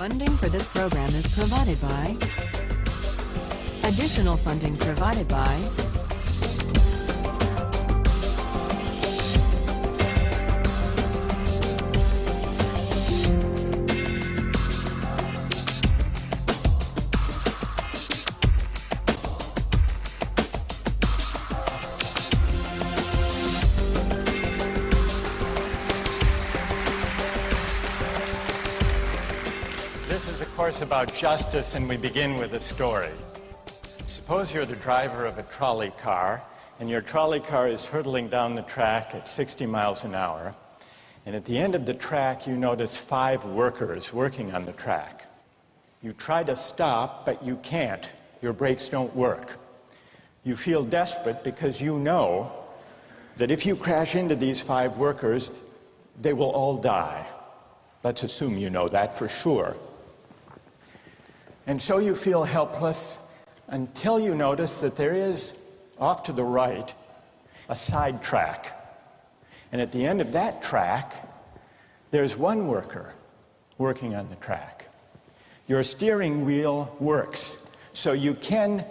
Funding for this program is provided by... Additional funding provided by... This is a course about justice, and we begin with a story. Suppose you're the driver of a trolley car, and your trolley car is hurtling down the track at 60 miles an hour, and at the end of the track you notice 5 workers working on the track. You try to stop, but you can't. Your brakes don't work. You feel desperate because you know that if you crash into these 5 workers, they will all die. Let's assume you know that for sure. And so you feel helpless until you notice that there is, off to the right, a side track. And at the end of that track, there's one worker working on the track. Your steering wheel works, so you can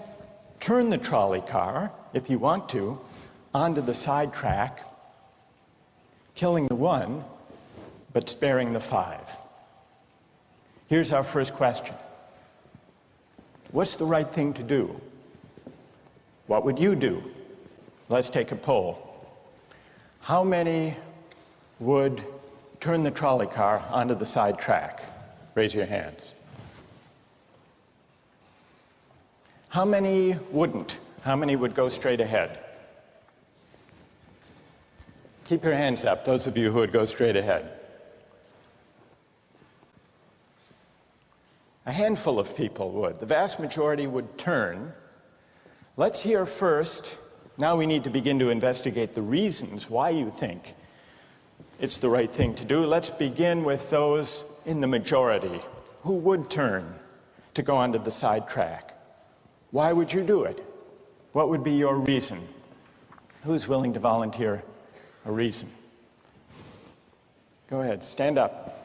turn the trolley car, if you want to, onto the side track, killing the one, but sparing the 5. Here's our first question. What's the right thing to do? What would you do? Let's take a poll. How many would turn the trolley car onto the side track? Raise your hands. How many wouldn't? How many would go straight ahead? Keep your hands up, those of you who would go straight ahead. A handful of people would. The vast majority would turn. Let's hear first. Now we need to begin to investigate the reasons why you think it's the right thing to do. Let's begin with those in the majority who would turn to go onto the side track. Why would you do it? What would be your reason? Who's willing to volunteer a reason? Go ahead, stand up.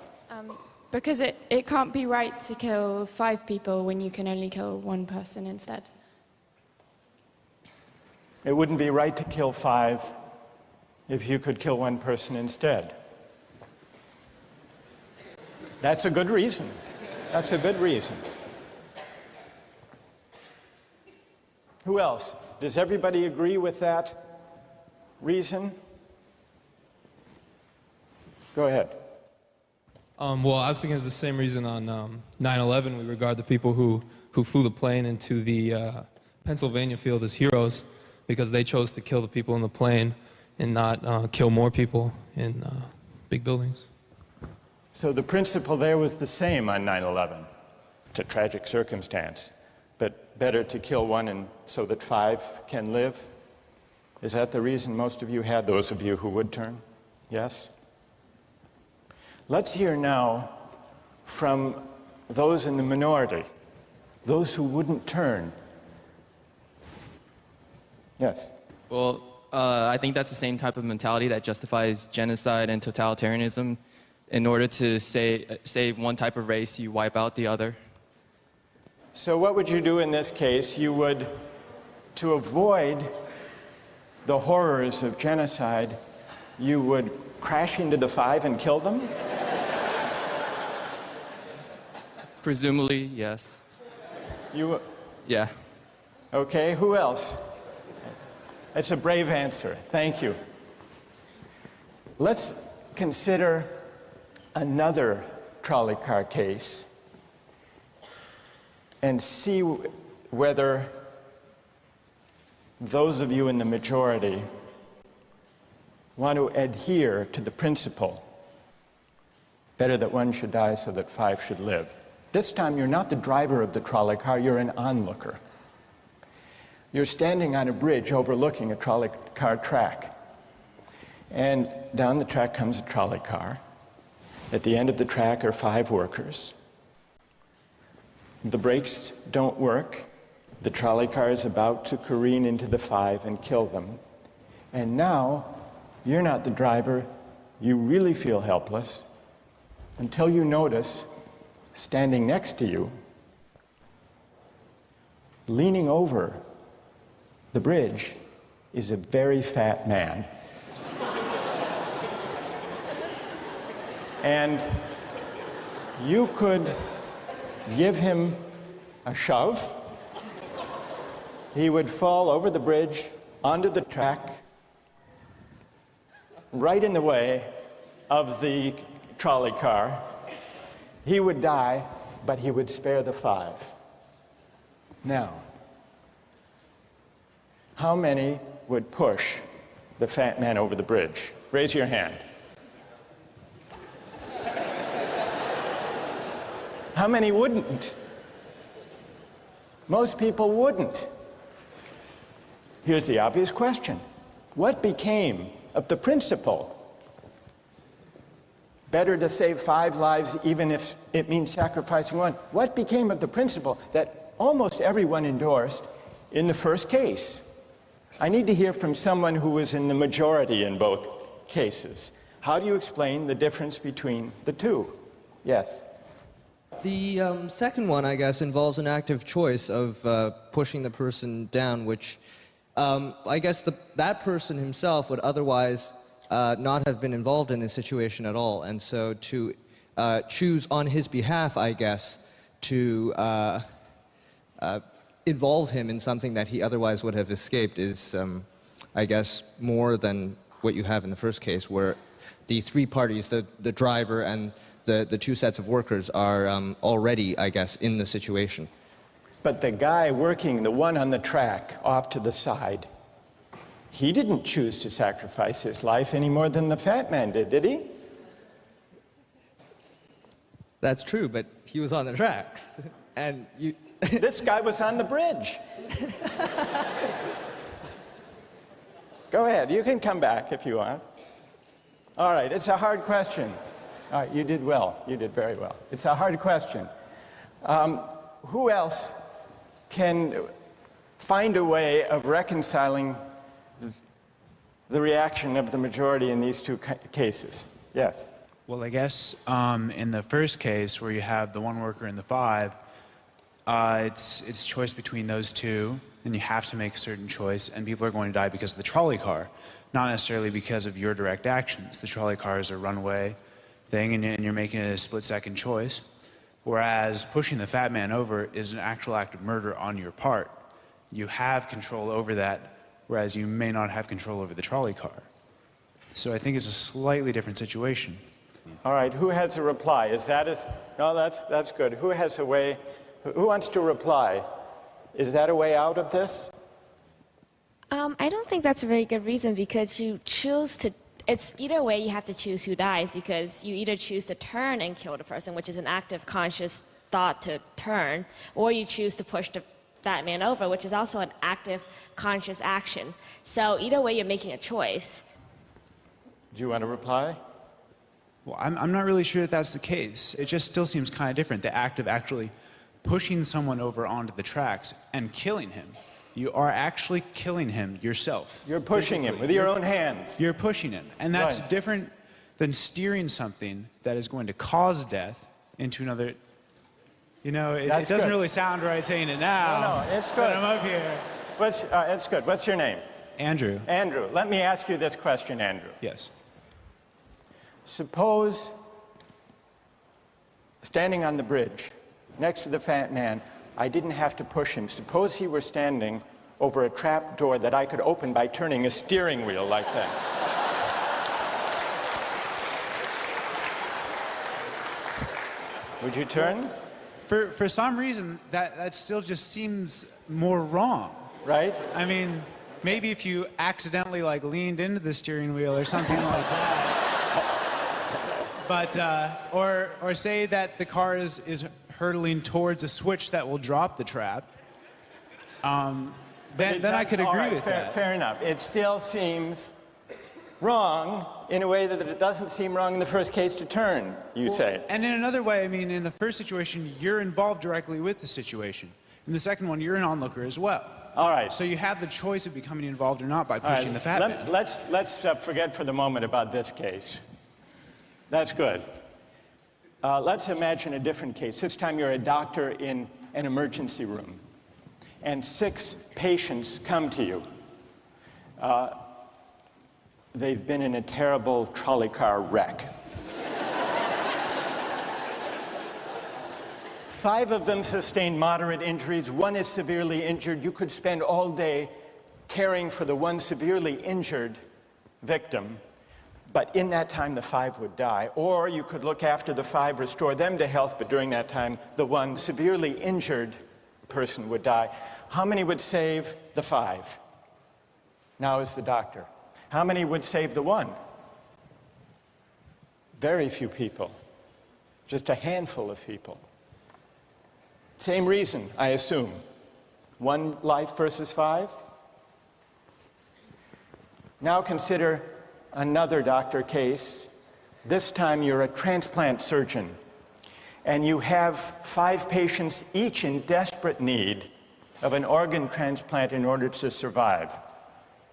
Because it can't be right to kill 5 people when you can only kill 1 person instead. It wouldn't be right to kill 5 if you could kill 1 person instead. That's a good reason. That's a good reason. Who else? Does everybody agree with that reason? Go ahead. Well, I was thinking it was the same reason on 9/11. We regard the people who flew the plane into the Pennsylvania field as heroes because they chose to kill the people in the plane and not kill more people in big buildings. So the principle there was the same on 9/11. It's a tragic circumstance, but better to kill 1 and so that 5 can live? Is that the reason most of you had, those of you who would turn? Yes? Let's hear now from those in the minority, those who wouldn't turn. Yes? Well, I think that's the same type of mentality that justifies genocide and totalitarianism. In order to save one type of race, you wipe out the other. So what would you do in this case? You would, to avoid the horrors of genocide, you would crash into the 5 and kill them? Presumably, yes. You? Yeah. Okay, who else? That's a brave answer. Thank you. Let's consider another trolley car case and see whether those of you in the majority want to adhere to the principle, better that 1 should die so that 5 should live. This time you're not the driver of the trolley car, you're an onlooker. You're standing on a bridge overlooking a trolley car track. And down the track comes a trolley car. At the end of the track are 5 workers. The brakes don't work. The trolley car is about to careen into the 5 and kill them. And now, you're not the driver. You really feel helpless until you notice standing next to you, leaning over the bridge, is a very fat man. And you could give him a shove. He would fall over the bridge, onto the track, right in the way of the trolley car. He would die, but he would spare the 5. Now, how many would push the fat man over the bridge? Raise your hand. How many wouldn't? Most people wouldn't. Here's the obvious question. What became of the principle? Better to save 5 lives even if it means sacrificing 1. What became of the principle that almost everyone endorsed in the first case? I need to hear from someone who was in the majority in both cases. How do you explain the difference between the two? Yes? The second one, I guess, involves an active choice of pushing the person down, which I guess that person himself would otherwise not have been involved in this situation at all. And so to choose on his behalf, I guess, to involve him in something that he otherwise would have escaped is, I guess, more than what you have in the first case, where the 3 parties, the driver and the 2 sets of workers, are already, I guess, in the situation. But the guy working, the one on the track off to the side, he didn't choose to sacrifice his life any more than the fat man did he? That's true, but he was on the tracks, and you... This guy was on the bridge. Go ahead, you can come back if you want. All right, it's a hard question. All right, you did well. You did very well. It's a hard question. Who else can find a way of reconciling the reaction of the majority in these 2 cases? Yes? Well, I guess in the first case, where you have the 1 worker and the 5, it's choice between those 2, and you have to make a certain choice, and people are going to die because of the trolley car, not necessarily because of your direct actions. The trolley car is a runaway thing, and you're making a split-second choice, whereas pushing the fat man over is an actual act of murder on your part. You have control over that, whereas you may not have control over the trolley car. So I think it's a slightly different situation. All right, who has a reply? No, that's good. Who has a way? Who wants to reply? Is that a way out of this? I don't think that's a very good reason, because you choose to, it's either way you have to choose who dies, because you either choose to turn and kill the person, which is an active conscious thought to turn, or you choose to push the fat man over, which is also an active conscious action. So either way you're making a choice. Do you want to reply? Well, I'm not really sure that that's the case. It just still seems kind of different, the act of actually pushing someone over onto the tracks and killing him. You are actually killing him yourself. You're pushing him with your own hands. You're pushing him. And that's Right. different than steering something that is going to cause death into another. You know, it doesn't good. really sound right saying it now. No, it's good. But I'm up here. It's good. What's your name? Andrew. Andrew. Let me ask you this question, Andrew. Yes. Suppose, standing on the bridge next to the fat man, I didn't have to push him. Suppose he were standing over a trap door that I could open by turning a steering wheel like that. Would you turn? For some reason, that still just seems more wrong. Right? I mean, maybe if you accidentally like leaned into the steering wheel or something like that. But, or say that the car is hurtling towards a switch that will drop the trap. Then I could agree with that. Fair enough. It still seems wrong in a way that it doesn't seem wrong in the first case to turn, you say. And in another way, I mean, in the first situation, you're involved directly with the situation. In the second one, you're an onlooker as well. All right. So you have the choice of becoming involved or not by pushing the fat man. Let's forget for the moment about this case. That's good. Let's imagine a different case. This time you're a doctor in an emergency room, and 6 patients come to you. They've been in a terrible trolley car wreck. 5 of them sustained moderate injuries. 1 is severely injured. You could spend all day caring for the 1 severely injured victim, but in that time the 5 would die. Or you could look after the 5, restore them to health, but during that time the 1 severely injured person would die. How many would save the 5? Now is the doctor. How many would save the 1? Very few people. Just a handful of people. Same reason, I assume. 1 life versus 5? Now consider another doctor case. This time you're a transplant surgeon, and you have 5 patients, each in desperate need of an organ transplant in order to survive.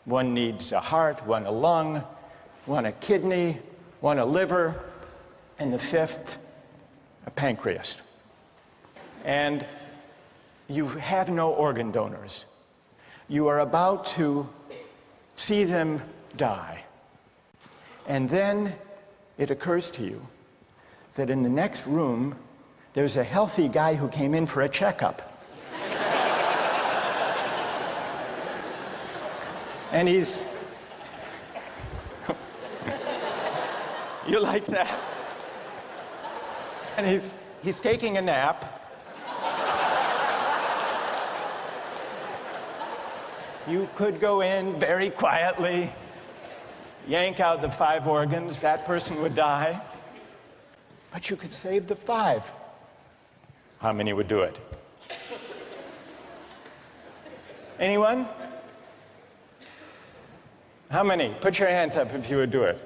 1 needs a heart, 1 a lung, 1 a kidney, 1 a liver, and the 5th a pancreas. And you have no organ donors. You are about to see them die. And then it occurs to you that in the next room, there's a healthy guy who came in for a checkup. And he's... You like that? And he's taking a nap. You could go in very quietly, yank out the 5 organs, that person would die, but you could save the 5. How many would do it? Anyone? How many? Put your hands up if you would do it.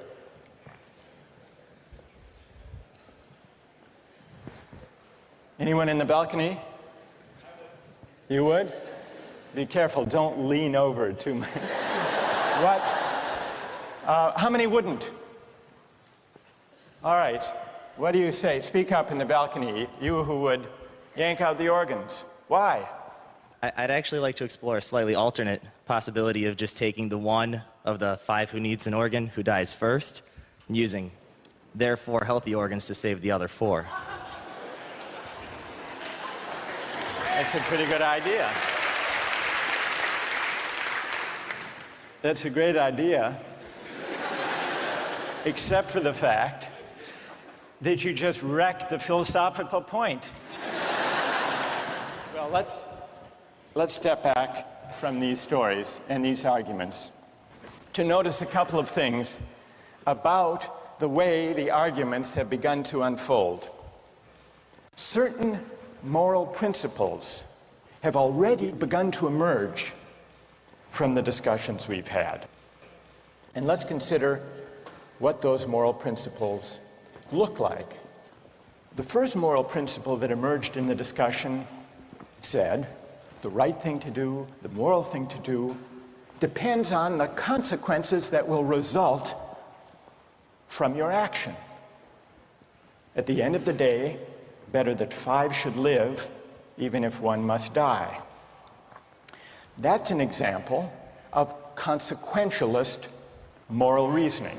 Anyone in the balcony? You would? Be careful, don't lean over too much. What? How many wouldn't? All right, what do you say? Speak up in the balcony, you who would yank out the organs. Why? I'd actually like to explore a slightly alternate possibility of just taking the 1 of the 5 who needs an organ who dies first, and using their 4 healthy organs to save the other 4. That's a pretty good idea. That's a great idea, except for the fact that you just wrecked the philosophical point. Well, let's step back from these stories and these arguments to notice a couple of things about the way the arguments have begun to unfold. Certain moral principles have already begun to emerge from the discussions we've had. And let's consider what those moral principles look like. The first moral principle that emerged in the discussion said the right thing to do, the moral thing to do, depends on the consequences that will result from your action. At the end of the day, better that 5 should live, even if 1 must die. That's an example of consequentialist moral reasoning.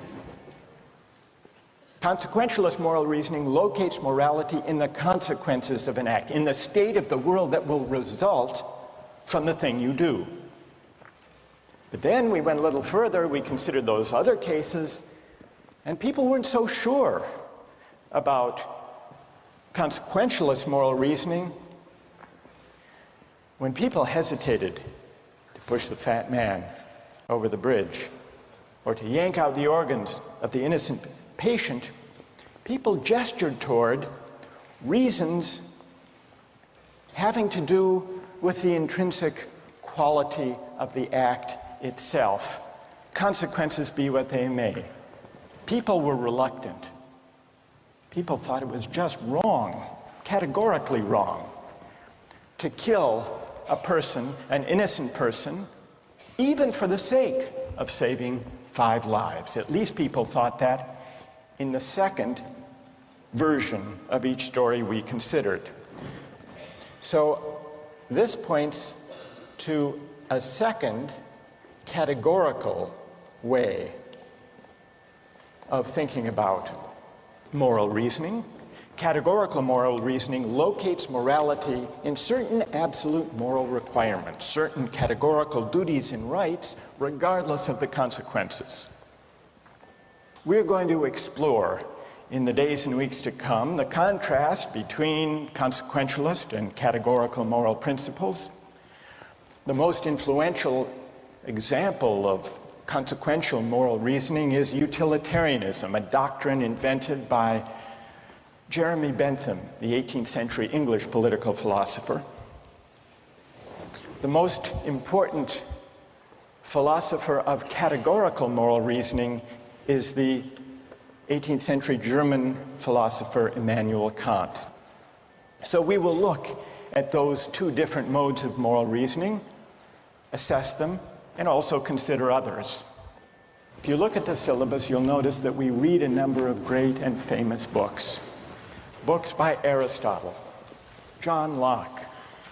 Consequentialist moral reasoning locates morality in the consequences of an act, in the state of the world that will result from the thing you do. But then we went a little further, we considered those other cases, and people weren't so sure about consequentialist moral reasoning. When people hesitated to push the fat man over the bridge or to yank out the organs of the innocent patient, people gestured toward reasons having to do with the intrinsic quality of the act itself. Consequences be what they may. People were reluctant. People thought it was just wrong, categorically wrong, to kill a person, an innocent person, even for the sake of saving 5 lives. At least people thought that in the second version of each story we considered. So this points to a second categorical way of thinking about moral reasoning. Categorical moral reasoning locates morality in certain absolute moral requirements, certain categorical duties and rights, regardless of the consequences. We're going to explore in the days and weeks to come the contrast between consequentialist and categorical moral principles. The most influential example of consequential moral reasoning is utilitarianism, a doctrine invented by Jeremy Bentham, the 18th century English political philosopher. The most important philosopher of categorical moral reasoning is the 18th century German philosopher Immanuel Kant. So we will look at those two different modes of moral reasoning, assess them, and also consider others. If you look at the syllabus, you'll notice that we read a number of great and famous books. Books by Aristotle, John Locke,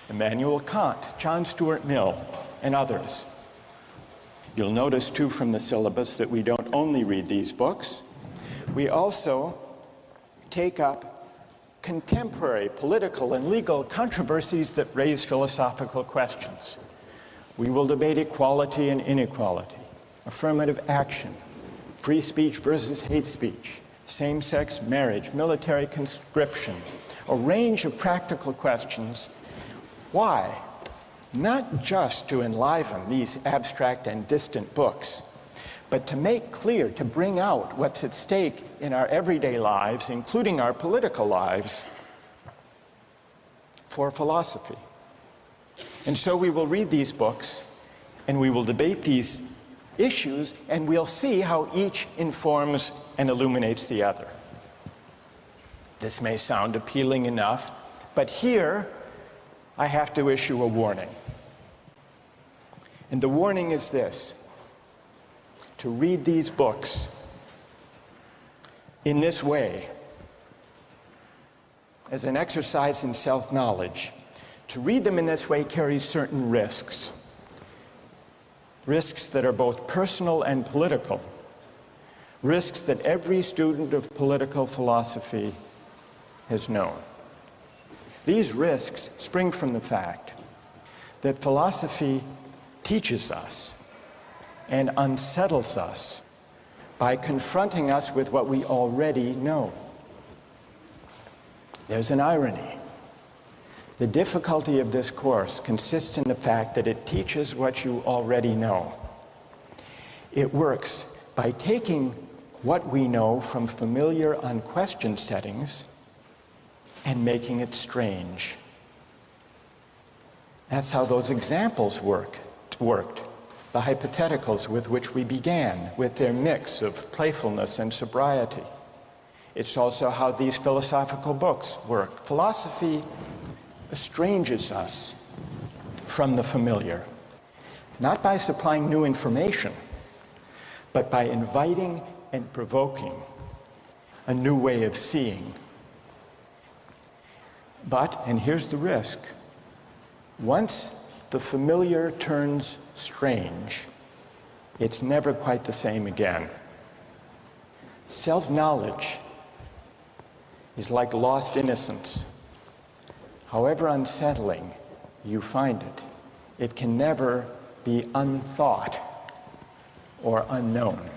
Immanuel Kant, John Stuart Mill, and others. You'll notice, too, from the syllabus that we don't only read these books. We also take up contemporary political and legal controversies that raise philosophical questions. We will debate equality and inequality, affirmative action, free speech versus hate speech, same-sex marriage, military conscription, a range of practical questions. Why? Not just to enliven these abstract and distant books, but to make clear, to bring out what's at stake in our everyday lives, including our political lives, for philosophy. And so we will read these books, and we will debate these issues, and we'll see how each informs and illuminates the other. This may sound appealing enough, but here I have to issue a warning. And the warning is this: to read these books in this way, as an exercise in self-knowledge, to read them in this way carries certain risks. Risks that are both personal and political. Risks that every student of political philosophy has known. These risks spring from the fact that philosophy teaches us and unsettles us by confronting us with what we already know. There's an irony. The difficulty of this course consists in the fact that it teaches what you already know. It works by taking what we know from familiar, unquestioned settings and making it strange. That's how those examples worked. The hypotheticals with which we began, with their mix of playfulness and sobriety. It's also how these philosophical books work. Philosophy estranges us from the familiar, not by supplying new information, but by inviting and provoking a new way of seeing. But, and here's the risk, once the familiar turns strange, it's never quite the same again. Self-knowledge is like lost innocence. However unsettling you find it, it can never be unthought or unknown.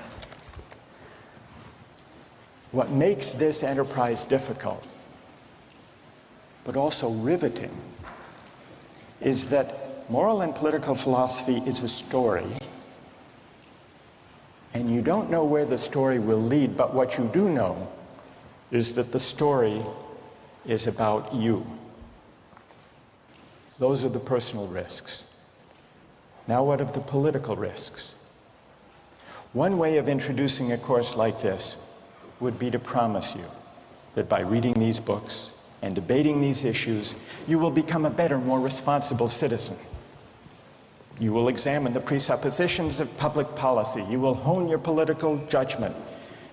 What makes this enterprise difficult, but also riveting, is that moral and political philosophy is a story, and you don't know where the story will lead, but what you do know is that the story is about you. Those are the personal risks. Now what of the political risks? One way of introducing a course like this would be to promise you that by reading these books and debating these issues, you will become a better, more responsible citizen. You will examine the presuppositions of public policy. You will hone your political judgment.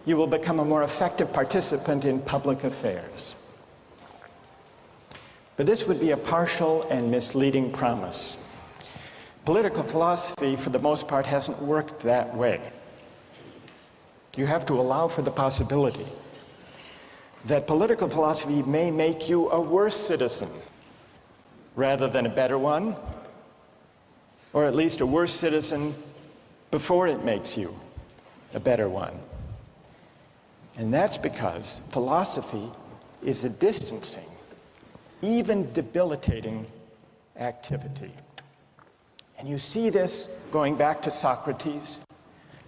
you will become a more effective participant in public affairs. But this would be a partial and misleading promise. Political philosophy, for the most part, hasn't worked that way. You have to allow for the possibility that political philosophy may make you a worse citizen rather than a better one, or at least a worse citizen before it makes you a better one. And that's because philosophy is a distancing, even debilitating activity. And you see this going back to Socrates.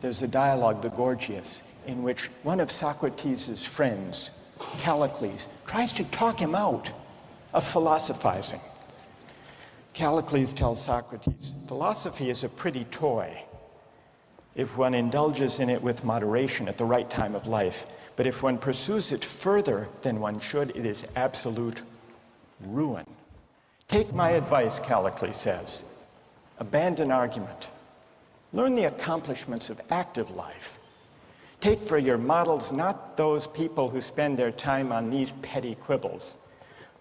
There's a dialogue, the Gorgias, in which one of Socrates' friends, Callicles, tries to talk him out of philosophizing. Callicles tells Socrates, philosophy is a pretty toy if one indulges in it with moderation at the right time of life. But if one pursues it further than one should, it is absolute ruin. Take my advice, Callicles says. Abandon argument. Learn the accomplishments of active life. Take for your models not those people who spend their time on these petty quibbles,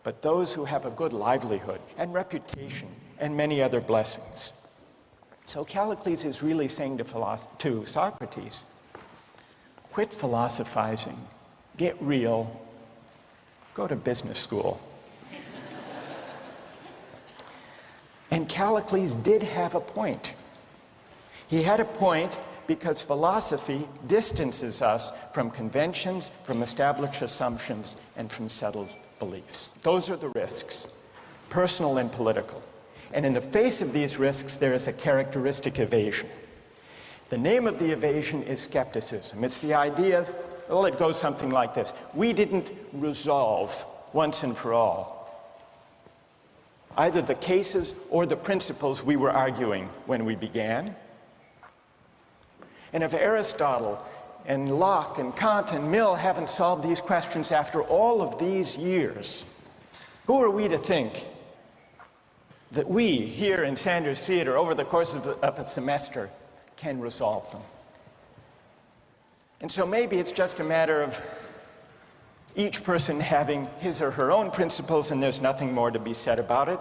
but those who have a good livelihood and reputation and many other blessings. So Callicles is really saying to Socrates, quit philosophizing, get real, go to business school. And Callicles did have a point. He had a point because philosophy distances us from conventions, from established assumptions, and from settled beliefs. Those are the risks, personal and political. And in the face of these risks, there is a characteristic evasion. The name of the evasion is skepticism. It's the idea, well, it goes something like this. We didn't resolve once and for all either the cases or the principles we were arguing when we began. And if Aristotle and Locke and Kant and Mill haven't solved these questions after all of these years, who are we to think that we here in Sanders Theater over the course of a semester can resolve them? And so maybe it's just a matter of each person having his or her own principles and there's nothing more to be said about it.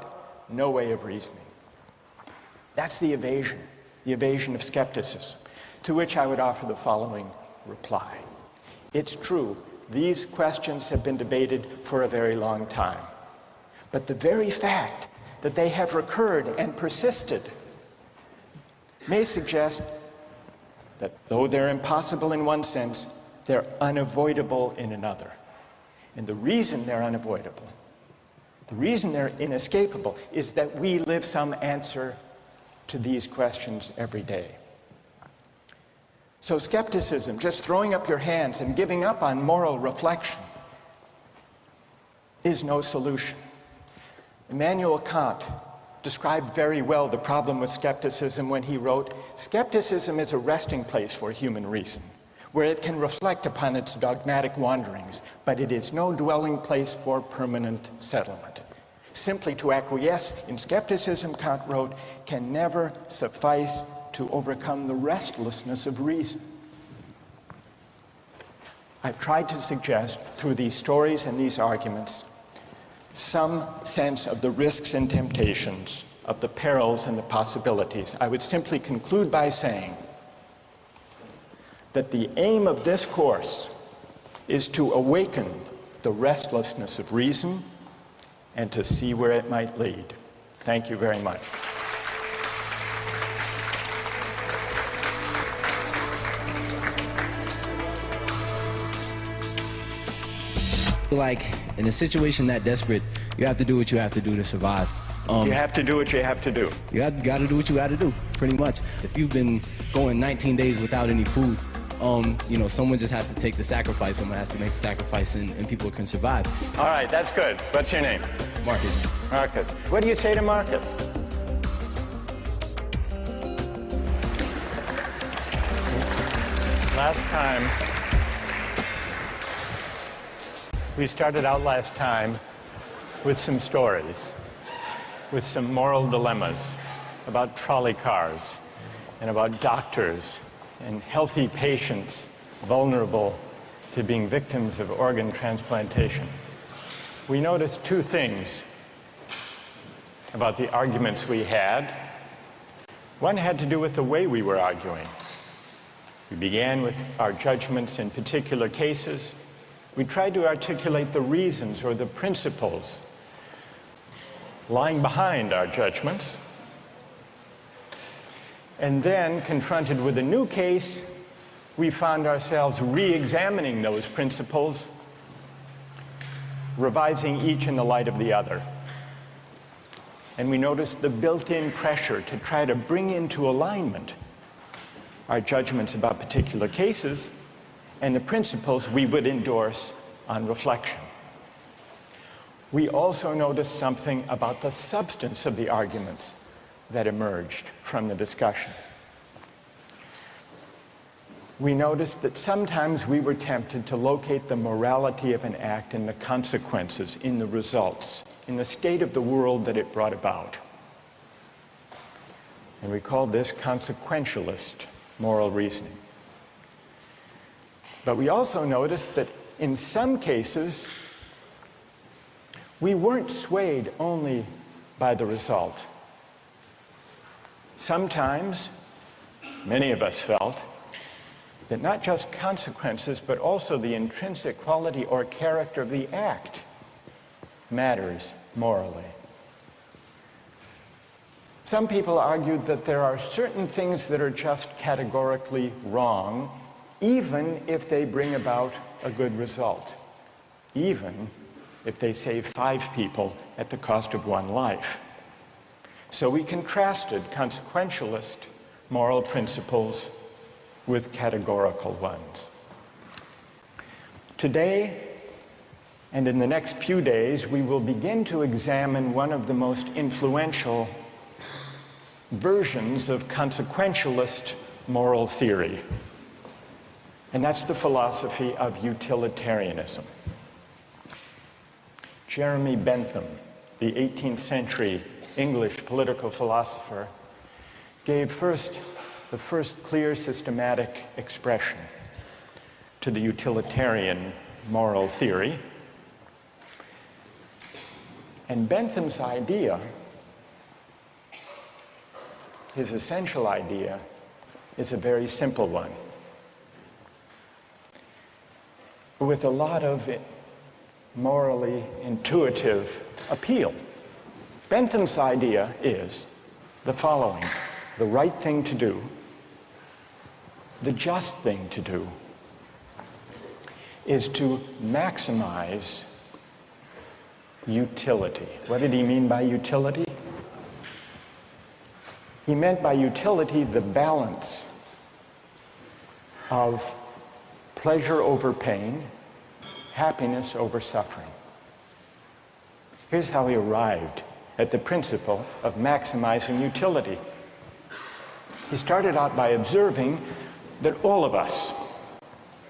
No way of reasoning. That's the evasion of skepticism, to which I would offer the following reply. It's true, these questions have been debated for a very long time. But the very fact that they have recurred and persisted may suggest that though they're impossible in one sense, they're unavoidable in another. And the reason they're unavoidable, the reason they're inescapable, is that we live some answer to these questions every day. So skepticism, just throwing up your hands and giving up on moral reflection, is no solution. Immanuel Kant described very well the problem with skepticism when he wrote, "Skepticism is a resting place for human reason, where it can reflect upon its dogmatic wanderings, but it is no dwelling place for permanent settlement. Simply to acquiesce in skepticism," Kant wrote, "can never suffice to overcome the restlessness of reason." I've tried to suggest through these stories and these arguments some sense of the risks and temptations, of the perils and the possibilities. I would simply conclude by saying that the aim of this course is to awaken the restlessness of reason and to see where it might lead. Thank you very much. Like, in a situation that desperate, you have to do what you have to do to survive. You have to do what you have to do. You got to do what you got to do, pretty much. If you've been going 19 days without any food, you know, someone just has to take the sacrifice. Someone has to make the sacrifice, and people can survive. All right, that's good. What's your name? Marcus. Marcus. What do you say to Marcus? Last time, we started out last time with some stories, with some moral dilemmas about trolley cars and about doctors and healthy patients vulnerable to being victims of organ transplantation, we noticed two things about the arguments we had. One had to do with the way we were arguing. We began with our judgments in particular cases. We tried to articulate the reasons or the principles lying behind our judgments. And then, confronted with a new case, we found ourselves re-examining those principles, revising each in the light of the other. And we noticed the built-in pressure to try to bring into alignment our judgments about particular cases and the principles we would endorse on reflection. We also noticed something about the substance of the arguments that emerged from the discussion. We noticed that sometimes we were tempted to locate the morality of an act in the consequences, in the results, in the state of the world that it brought about. And we called this consequentialist moral reasoning. But we also noticed that in some cases, we weren't swayed only by the result. Sometimes, many of us felt that not just consequences, but also the intrinsic quality or character of the act matters morally. Some people argued that there are certain things that are just categorically wrong, even if they bring about a good result, even if they save 5 people at the cost of 1 life. So we contrasted consequentialist moral principles with categorical ones. Today, and in the next few days, we will begin to examine one of the most influential versions of consequentialist moral theory, and that's the philosophy of utilitarianism. Jeremy Bentham, the 18th century English political philosopher, gave the first clear systematic expression to the utilitarian moral theory. And Bentham's idea, his essential idea, is a very simple one, with a lot of morally intuitive appeal. Bentham's idea is the following: the right thing to do, the just thing to do, is to maximize utility. What did he mean by utility? He meant by utility the balance of pleasure over pain, happiness over suffering. Here's how he arrived at the principle of maximizing utility. He started out by observing that all of us,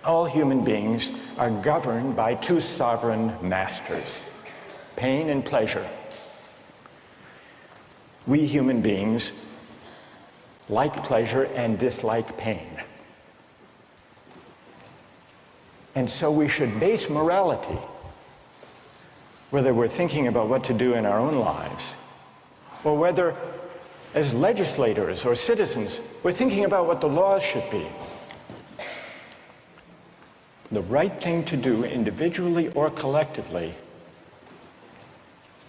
all human beings, are governed by 2 sovereign masters, pain and pleasure. We human beings like pleasure and dislike pain. And so we should base morality, whether we're thinking about what to do in our own lives, or whether as legislators or citizens we're thinking about what the laws should be. The right thing to do individually or collectively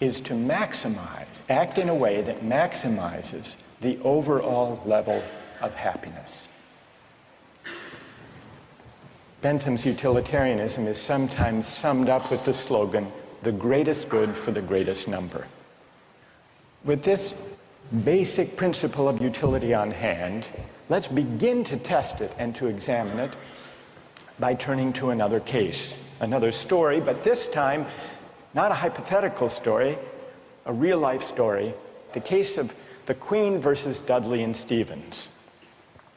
is to maximize, act in a way that maximizes the overall level of happiness. Bentham's utilitarianism is sometimes summed up with the slogan, "the greatest good for the greatest number." With this basic principle of utility on hand, let's begin to test it and to examine it by turning to another case, another story, but this time not a hypothetical story, a real-life story, the case of the Queen versus Dudley and Stevens.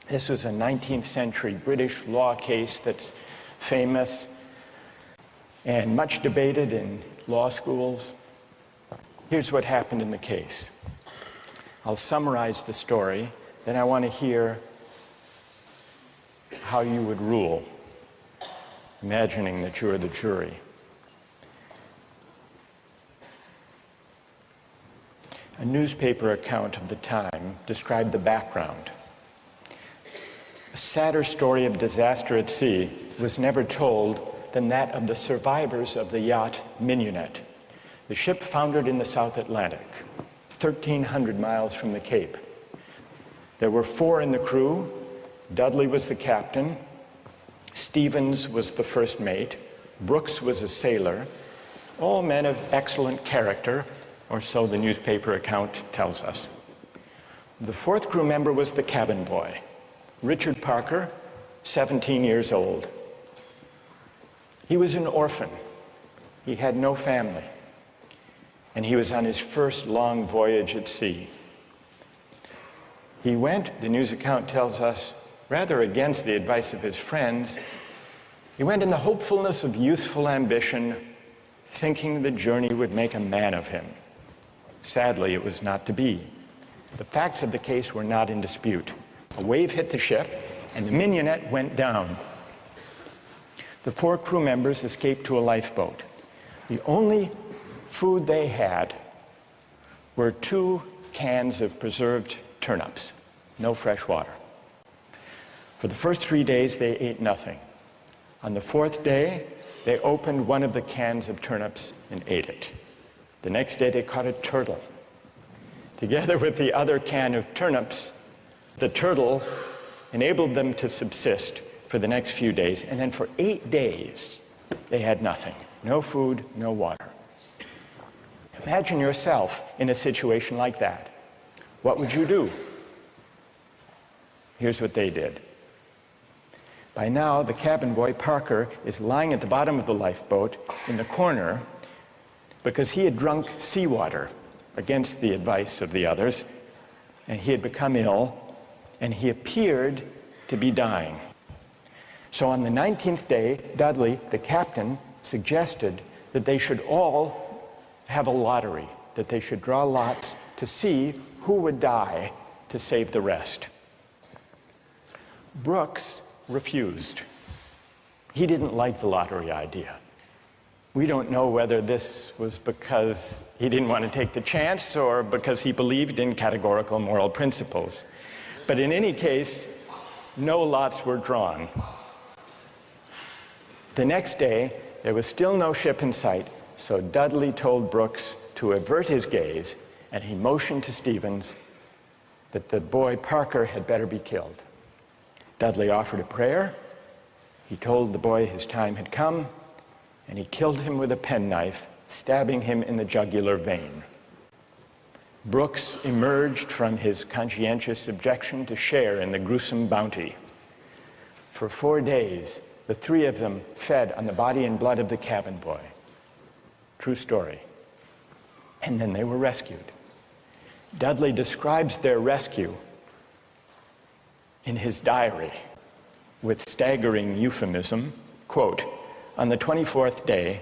This was a 19th century British law case that's famous and much debated in law schools. Here's what happened in the case. I'll summarize the story, then I want to hear how you would rule. imagining that you're the jury. A newspaper account of the time described the background. A sadder story of disaster at sea was never told than that of the survivors of the yacht Mignonette. The ship foundered in the South Atlantic, 1,300 miles from the Cape. There were 4 in the crew. Dudley was the captain. Stevens was the first mate. Brooks was a sailor. All men of excellent character, or so the newspaper account tells us. The 4th crew member was the cabin boy, Richard Parker, 17 years old. He was an orphan. He had no family. And he was on his first long voyage at sea. He went, the news account tells us, rather against the advice of his friends. He went in the hopefulness of youthful ambition, thinking the journey would make a man of him. Sadly, it was not to be. The facts of the case were not in dispute. A wave hit the ship, and the Mignonette went down. The 4 crew members escaped to a lifeboat. The only food they had were 2 cans of preserved turnips, no fresh water. For the first 3 days, they ate nothing. On the 4th day, they opened one of the cans of turnips and ate it. The next day, they caught a turtle. Together with the other can of turnips, the turtle enabled them to subsist for the next few days, and then for 8 days, they had nothing. No food, no water. Imagine yourself in a situation like that. What would you do? Here's what they did. By now, the cabin boy, Parker, is lying at the bottom of the lifeboat in the corner because he had drunk seawater against the advice of the others, and he had become ill, and he appeared to be dying. So on the 19th day, Dudley, the captain, suggested that they should all have a lottery, that they should draw lots to see who would die to save the rest. Brooks refused. He didn't like the lottery idea. We don't know whether this was because he didn't want to take the chance or because he believed in categorical moral principles. But in any case, no lots were drawn. The next day, there was still no ship in sight, so Dudley told Brooks to avert his gaze, and he motioned to Stevens that the boy Parker had better be killed. Dudley offered a prayer. He told the boy his time had come, and he killed him with a penknife, stabbing him in the jugular vein. Brooks emerged from his conscientious objection to share in the gruesome bounty. For 4 days, the 3 of them fed on the body and blood of the cabin boy. True story. And then they were rescued. Dudley describes their rescue in his diary with staggering euphemism, quote, "On the 24th day,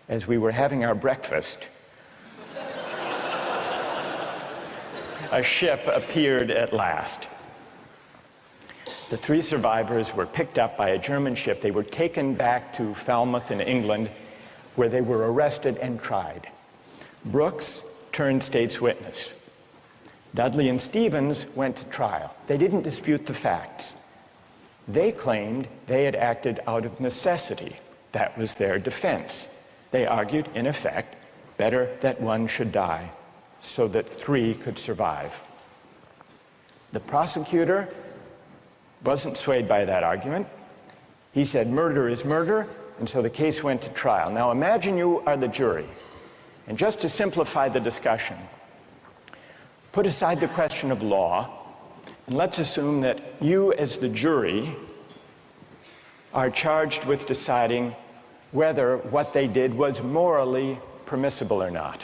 as we were having our breakfast, a ship appeared at last. The 3 survivors were picked up by a German ship. They were taken back to Falmouth in England, where they were arrested and tried. Brooks turned state's witness. Dudley and Stevens went to trial. They didn't dispute the facts. They claimed they had acted out of necessity. That was their defense. They argued, in effect, better that one should die so that 3 could survive. The prosecutor wasn't swayed by that argument. He said murder is murder, and so the case went to trial. Now imagine you are the jury, and just to simplify the discussion, put aside the question of law, and let's assume that you as the jury are charged with deciding whether what they did was morally permissible or not.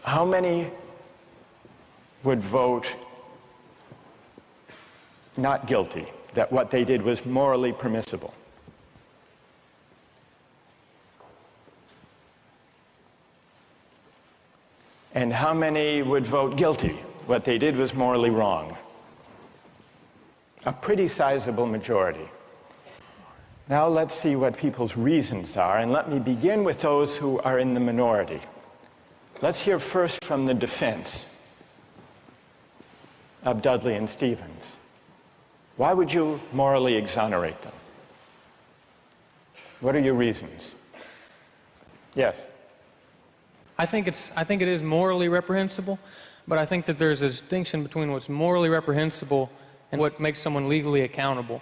How many would vote not guilty, that what they did was morally permissible? And how many would vote guilty, what they did was morally wrong? A pretty sizable majority. Now let's see what people's reasons are, and let me begin with those who are in the minority. Let's hear first from the defense of Dudley and Stevens. Why would you morally exonerate them? What are your reasons? Yes? I think it is morally reprehensible, but I think that there's a distinction between what's morally reprehensible and what makes someone legally accountable.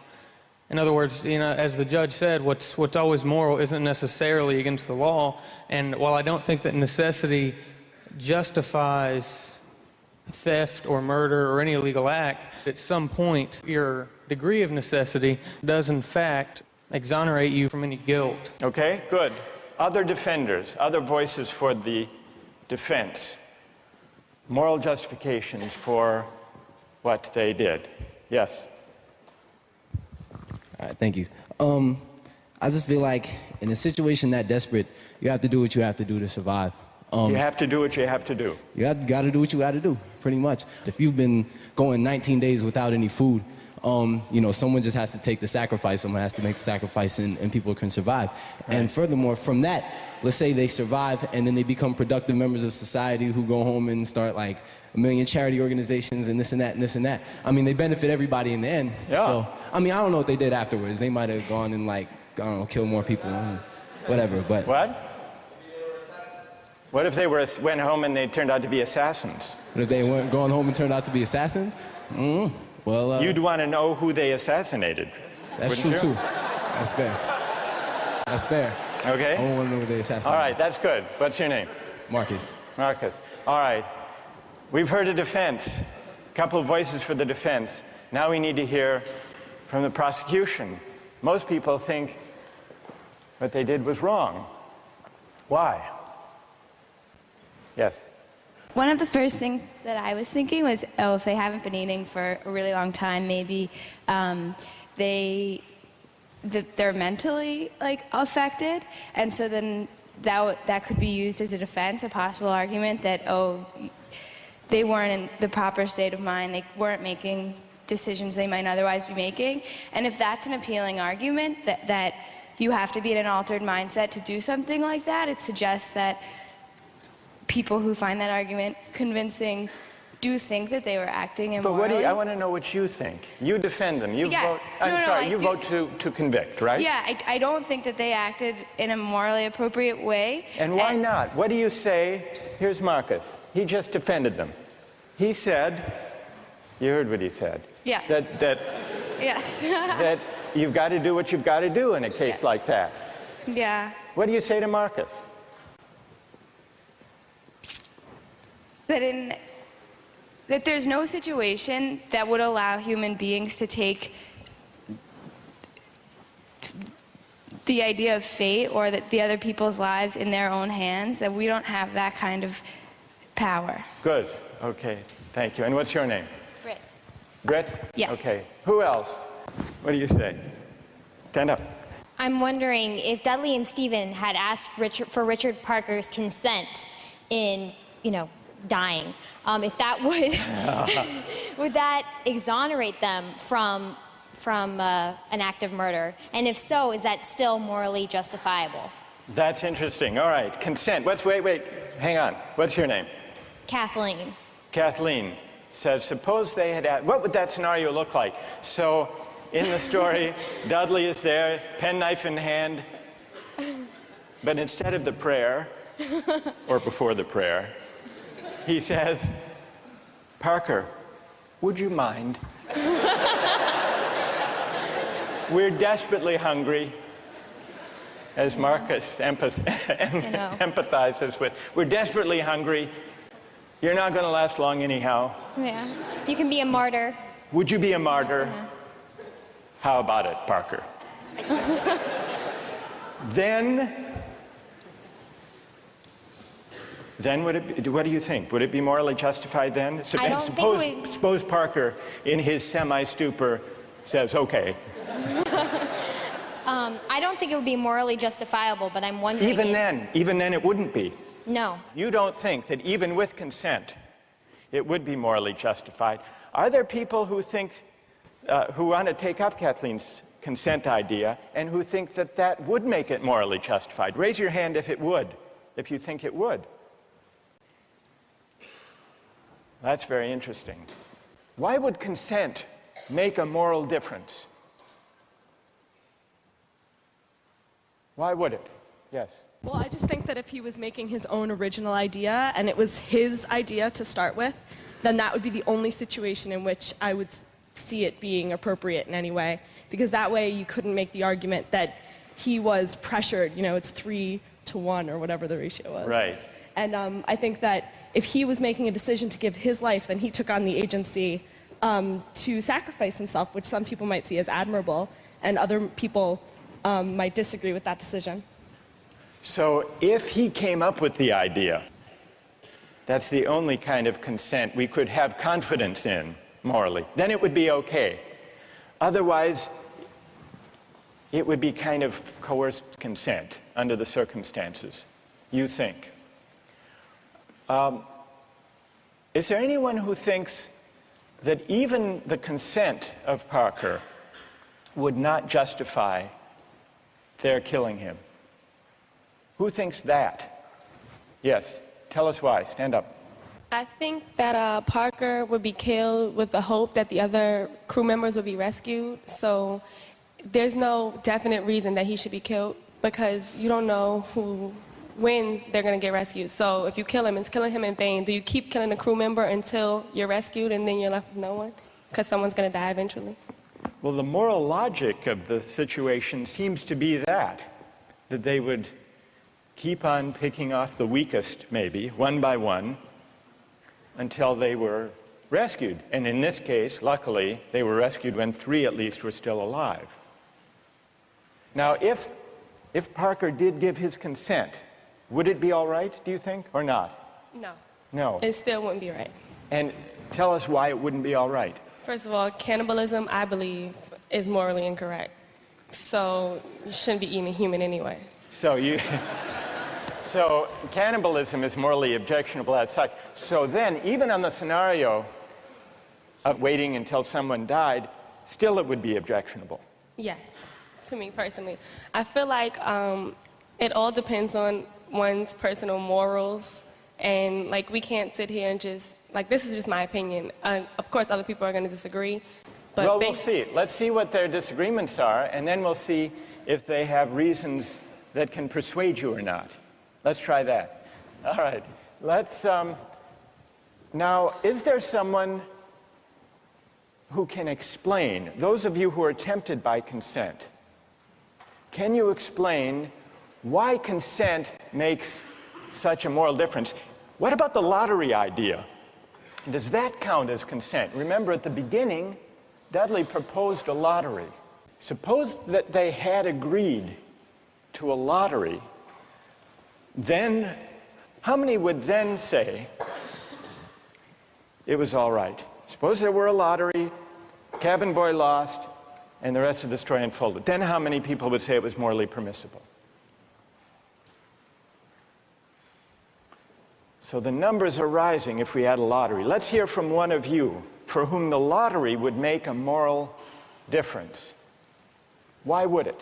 In other words, as the judge said, what's always moral isn't necessarily against the law. And while I don't think that necessity justifies theft or murder or any illegal act, at some point your degree of necessity does in fact exonerate you from any guilt. Okay, good. Other defenders, other voices for the defense, moral justifications for what they did. Yes? All right, thank you. I just feel like in a situation that desperate, you have to do what you have to do to survive. You have to do what you have to do. You got to do what you got to do, pretty much. If you've been going 19 days without any food, someone just has to take the sacrifice. Someone has to make the sacrifice, and people can survive. Right. And furthermore, from that, let's say they survive, and then they become productive members of society who go home and start like a million charity organizations and this and that and this and that. I mean, they benefit everybody in the end. Yeah. So, I mean, I don't know what they did afterwards. They might have gone and like, I don't know, kill more people, whatever. But what? What if they went home and they turned out to be assassins? What if they weren't going home and turned out to be assassins? Well, you'd want to know who they assassinated. That's true, too. That's fair. That's fair. Okay. I don't want to know who they assassinated. All right, that's good. What's your name? Marcus. Marcus. All right. We've heard a defense, a couple of voices for the defense. Now we need to hear from the prosecution. Most people think what they did was wrong. Why? Yes? One of the first things that I was thinking was, if they haven't been eating for a really long time, maybe they're mentally affected, and so then that could be used as a defense, a possible argument that they weren't in the proper state of mind, they weren't making decisions they might otherwise be making. And if that's an appealing argument, that you have to be in an altered mindset to do something like that, it suggests that people who find that argument convincing do think that they were acting immorally. But I want to know what you think. You defend them. You vote. You vote to convict, right? Yeah, I don't think that they acted in a morally appropriate way. And why not? What do you say? Here's Marcus. He just defended them. He said, you heard what he said. Yes. Yes. That you've got to do what you've got to do in a case like that. Yeah. What do you say to Marcus? That there's no situation that would allow human beings to take the idea of fate or that the other people's lives in their own hands, that we don't have that kind of power. Good. Okay. Thank you. And what's your name? Britt. Britt? Yes. Okay. Who else? What do you say? Stand up. I'm wondering if Dudley and Stephen had asked for Richard Parker's consent in, dying, if that would that exonerate them from an act of murder? And if so, is that still morally justifiable? That's interesting. All right, consent. Wait, hang on. What's your name? Kathleen. Kathleen says, suppose they had asked, what would that scenario look like? So, in the story, Dudley is there, penknife in hand, but instead of the prayer, or before the prayer, he says, Parker, would you mind? We're desperately hungry, as Marcus empathizes with. We're desperately hungry. You're not going to last long anyhow. Yeah. You can be a martyr. Would you be a martyr? Yeah. How about it, Parker? Then what do you think? Would it be morally justified then? Suppose Parker, in his semi-stupor, says, okay. I don't think it would be morally justifiable, but I'm wondering even then it wouldn't be. No. You don't think that even with consent, it would be morally justified. Are there people who think, who want to take up Kathleen's consent idea and who think that that would make it morally justified. Raise your hand if it would, if you think it would. That's very interesting. Why would consent make a moral difference? Why would it? Yes. Well, I just think that if he was making his own original idea and it was his idea to start with, then that would be the only situation in which I would see it being appropriate in any way. Because that way you couldn't make the argument that he was pressured, you know, it's 3-to-1 or whatever the ratio was. Right. And I think that if he was making a decision to give his life, then he took on the agency to sacrifice himself, which some people might see as admirable, and other people might disagree with that decision. So if he came up with the idea, that's the only kind of consent we could have confidence in morally, then it would be okay. Otherwise, it would be kind of coerced consent under the circumstances, you think. Is there anyone who thinks that even the consent of Parker would not justify their killing him? Who thinks that? Yes, tell us why. Stand up. I think that Parker would be killed with the hope that the other crew members would be rescued. So there's no definite reason that he should be killed because you don't know when they're going to get rescued. So if you kill him, it's killing him in vain. Do you keep killing a crew member until you're rescued and then you're left with no one? Because someone's going to die eventually. Well, the moral logic of the situation seems to be that they would keep on picking off the weakest, maybe, one by one, until they were rescued. And in this case, luckily, they were rescued when 3 at least were still alive. Now, if Parker did give his consent, would it be all right, do you think, or not? No. No. It still wouldn't be right. And tell us why it wouldn't be all right. First of all, cannibalism, I believe, is morally incorrect. So you shouldn't be eating a human anyway. So cannibalism is morally objectionable as such. So then, even on the scenario of waiting until someone died, still it would be objectionable. Yes, to me personally. I feel like it all depends on one's personal morals, and like we can't sit here and just, like this is just my opinion. Of course other people are going to disagree. But well, we'll see. Let's see what their disagreements are, and then we'll see if they have reasons that can persuade you or not. Let's try that. All right. Let's, now, is there someone who can explain, those of you who are tempted by consent, can you explain why consent makes such a moral difference? What about the lottery idea? Does that count as consent? Remember, at the beginning, Dudley proposed a lottery. Suppose that they had agreed to a lottery, then how many would then say it was all right? Suppose there were a lottery, cabin boy lost, and the rest of the story unfolded. Then how many people would say it was morally permissible? So the numbers are rising if we had a lottery. Let's hear from one of you for whom the lottery would make a moral difference. Why would it?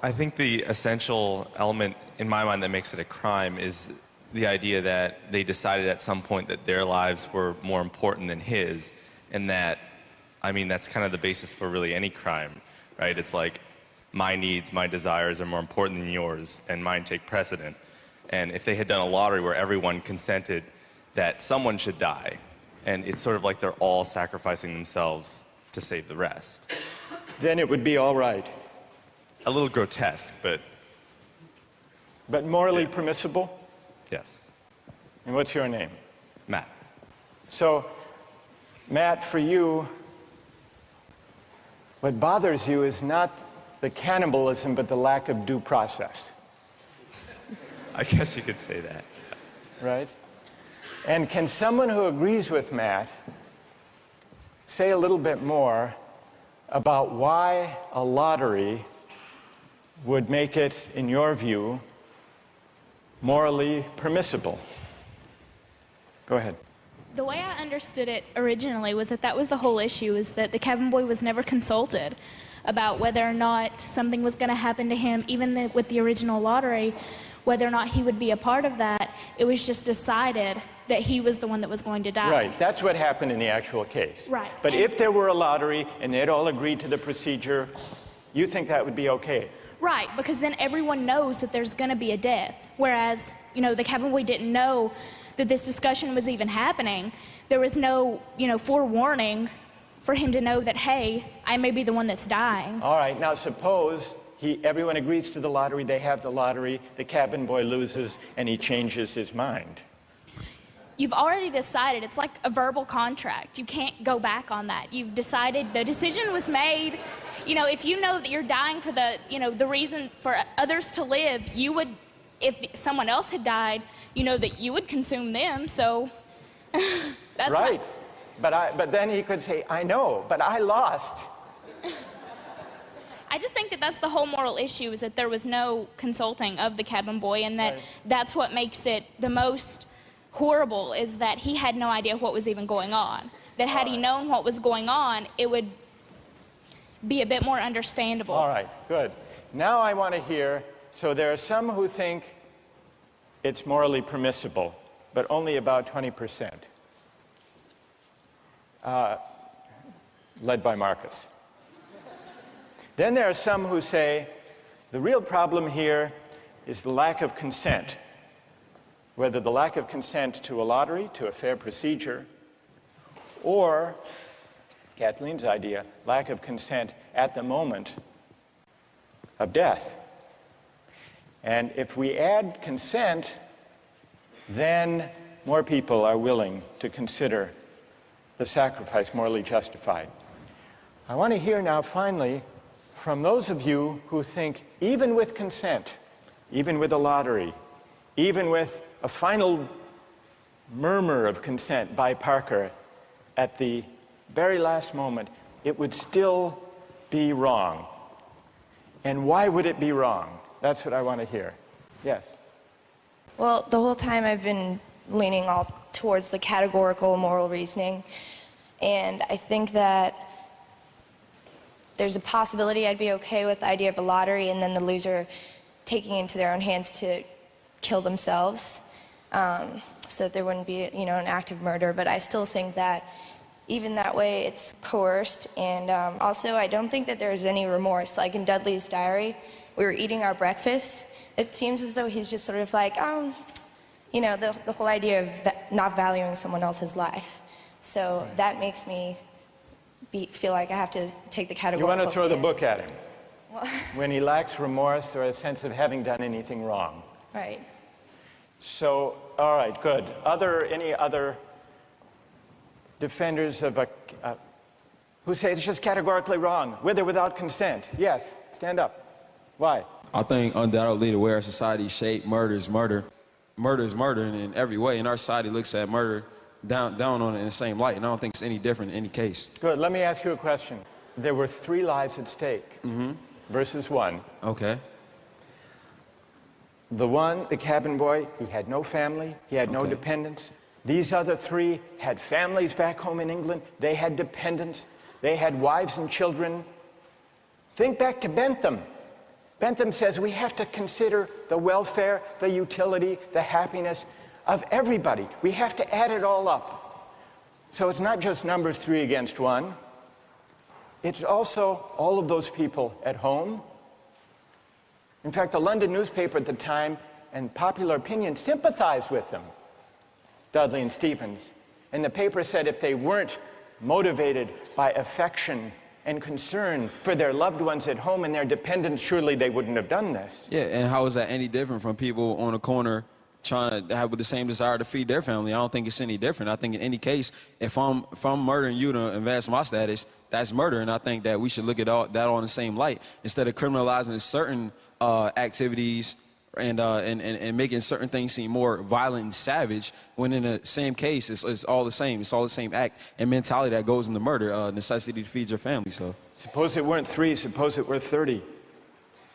I think the essential element in my mind that makes it a crime is the idea that they decided at some point that their lives were more important than his, and that, I mean, that's kind of the basis for really any crime, right? It's like my needs, my desires are more important than yours, and mine take precedent. And if they had done a lottery where everyone consented that someone should die, and it's sort of like they're all sacrificing themselves to save the rest, then it would be all right. A little grotesque, but... But morally permissible? Yes. And what's your name? Matt. So, Matt, for you, what bothers you is not the cannibalism, but the lack of due process. I guess you could say that. Right? And can someone who agrees with Matt say a little bit more about why a lottery would make it, in your view, morally permissible? Go ahead. The way I understood it originally was that was the whole issue, is that the cabin boy was never consulted about whether or not something was going to happen to him, even with the original lottery, whether or not he would be a part of that. It was just decided that he was the one that was going to die. Right, that's what happened in the actual case. Right. But if there were a lottery and they'd all agreed to the procedure, you think that would be okay? Right, because then everyone knows that there's going to be a death. Whereas, you know, the cabin boy didn't know that this discussion was even happening. There was no, you know, forewarning for him to know that, hey, I may be the one that's dying. All right, now suppose everyone agrees to the lottery, they have the lottery, the cabin boy loses, and he changes his mind. You've already decided. It's like a verbal contract. You can't go back on that. You've decided, the decision was made. You know, if you know that you're dying for the, you know, the reason for others to live, you would, if someone else had died, you know that you would consume them, so that's right. But then he could say, I know, but I lost. I just think that that's the whole moral issue, is that there was no consulting of the cabin boy, and that that's what makes it the most horrible, is that he had no idea what was even going on. That had he known what was going on, it would be a bit more understandable. All right, good. Now I want to hear, so there are some who think it's morally permissible, but only about 20%. Led by Marcus. Then there are some who say the real problem here is the lack of consent. Whether the lack of consent to a lottery, to a fair procedure, or, Kathleen's idea, lack of consent at the moment of death. And if we add consent, then more people are willing to consider the sacrifice morally justified. I want to hear now, finally, from those of you who think even with consent, even with a lottery, even with a final murmur of consent by Parker at the very last moment, it would still be wrong. And why would it be wrong? That's what I want to hear. Yes? Well, the whole time I've been leaning all towards the categorical moral reasoning, and I think that there's a possibility I'd be okay with the idea of a lottery and then the loser taking it into their own hands to kill themselves, so that there wouldn't be, you know, an act of murder. But I still think that even that way it's coerced, and also I don't think that there's any remorse. Like in Dudley's diary, we were eating our breakfast. It seems as though he's just sort of like, you know, the whole idea of not valuing someone else's life. So that makes me feel like I have to take the categorical You want to throw the stand. book at him when he lacks remorse or a sense of having done anything wrong. Right. So, all right, good. Any other defenders of who say it's just categorically wrong, with or without consent? Yes, stand up. Why? I think undoubtedly the way our society is shaped, murder is murder. Murder is murder in every way, and our society looks at murder down on it in the same light, and I don't think it's any different in any case. Good. Let me ask you a question. There were 3 lives at stake versus 1. Okay. The one, the cabin boy, he had no family, he had no dependents. These other 3 had families back home in England, they had dependents, they had wives and children. Think back to Bentham. Bentham says we have to consider the welfare, the utility, the happiness of everybody. We have to add it all up. So it's not just numbers 3 against 1. It's also all of those people at home. In fact, the London newspaper at the time and popular opinion sympathized with them, Dudley and Stephens. And the paper said if they weren't motivated by affection and concern for their loved ones at home and their dependents, surely they wouldn't have done this. Yeah, and how is that any different from people on the corner trying to have the same desire to feed their family? I don't think it's any different. I think in any case, if I'm murdering you to advance my status, that's murder, and I think that we should look at that all in the same light instead of criminalizing certain activities and making certain things seem more violent and savage, when in the same case it's all the same. It's all the same act and mentality that goes into murder, necessity to feed your family. So suppose it weren't 3, suppose it were 30,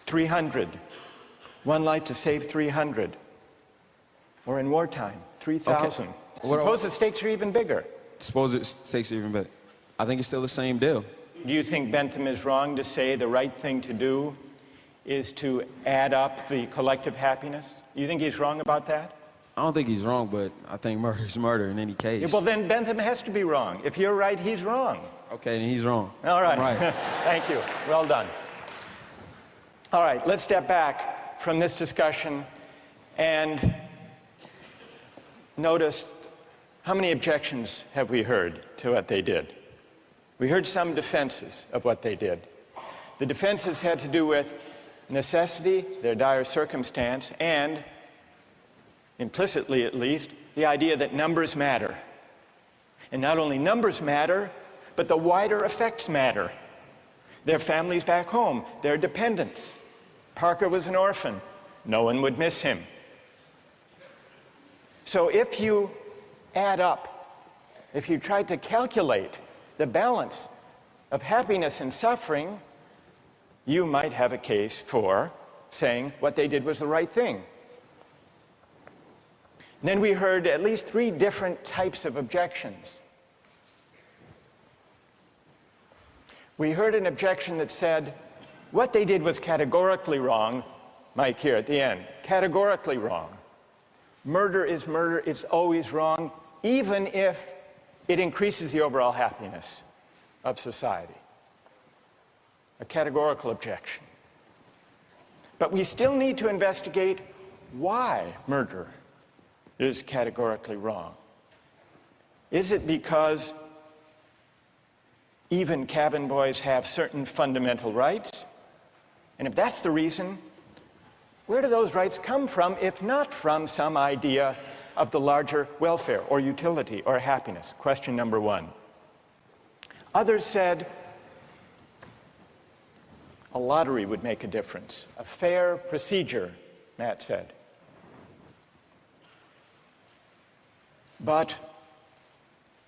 300. 1 life to save 300. Or in wartime, 3,000. Suppose the stakes are even bigger. Suppose the stakes are even bigger. I think it's still the same deal. do you think Bentham is wrong to say the right thing to do is to add up the collective happiness? You think he's wrong about that? I don't think he's wrong, but I think murder is murder in any case. Yeah, well, then Bentham has to be wrong. If you're right, he's wrong. Okay, then he's wrong. All right. Right. Thank you. Well done. All right, let's step back from this discussion and notice how many objections have we heard to what they did. We heard some defenses of what they did. The defenses had to do with necessity, their dire circumstance, and, implicitly at least, the idea that numbers matter. And not only numbers matter, but the wider effects matter. Their families back home, their dependents. Parker was an orphan. No one would miss him. So if you add up, if you try to calculate the balance of happiness and suffering, you might have a case for saying what they did was the right thing. And then we heard at least 3 different types of objections. We heard an objection that said, what they did was categorically wrong. Mike here at the end, categorically wrong. Murder is murder, it's always wrong, even if it increases the overall happiness of society. A categorical objection. But we still need to investigate why murder is categorically wrong. Is it because even cabin boys have certain fundamental rights? And if that's the reason, where do those rights come from, if not from some idea of the larger welfare or utility or happiness? Question number 1. Others said a lottery would make a difference. A fair procedure, Matt said.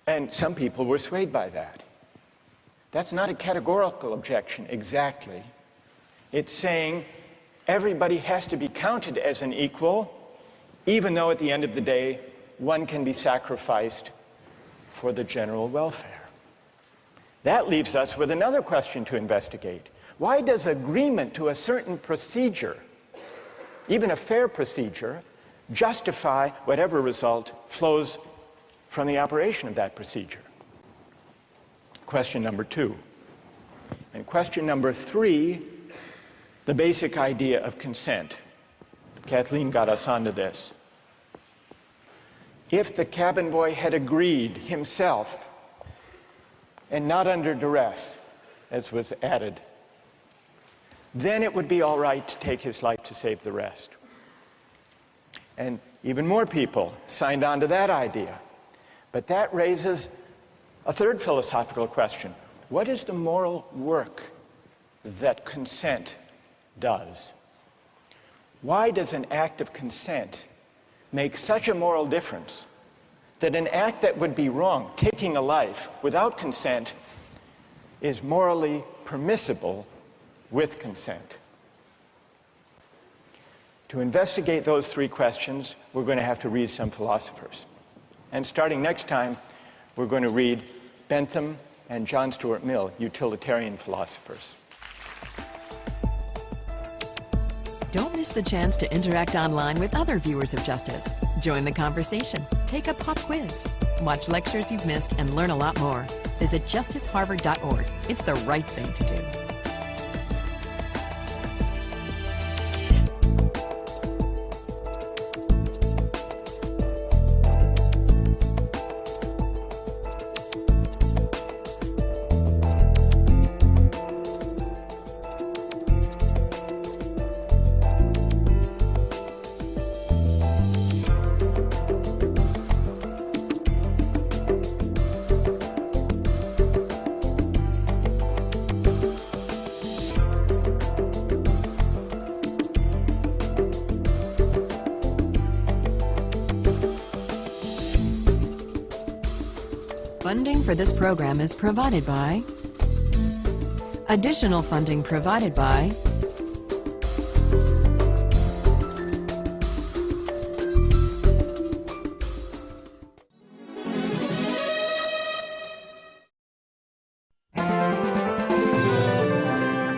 And some people were swayed by that. That's not a categorical objection exactly. It's saying everybody has to be counted as an equal, even though at the end of the day, one can be sacrificed for the general welfare. That leaves us with another question to investigate. Why does agreement to a certain procedure, even a fair procedure, justify whatever result flows from the operation of that procedure? Question number 2. And question number 3, the basic idea of consent. Kathleen got us onto this. If the cabin boy had agreed himself, and not under duress, as was added, then it would be all right to take his life to save the rest. And even more people signed on to that idea. But that raises a third philosophical question. What is the moral work that consent does? Why does an act of consent make such a moral difference that an act that would be wrong, taking a life without consent, is morally permissible with consent? To investigate those 3 questions, we're going to have to read some philosophers. And starting next time, we're going to read Bentham and John Stuart Mill, utilitarian philosophers. Don't miss the chance to interact online with other viewers of Justice. Join the conversation, take a pop quiz, watch lectures you've missed, and learn a lot more. Visit justiceharvard.org. It's the right thing to do. Funding for this program is provided by... Additional funding provided by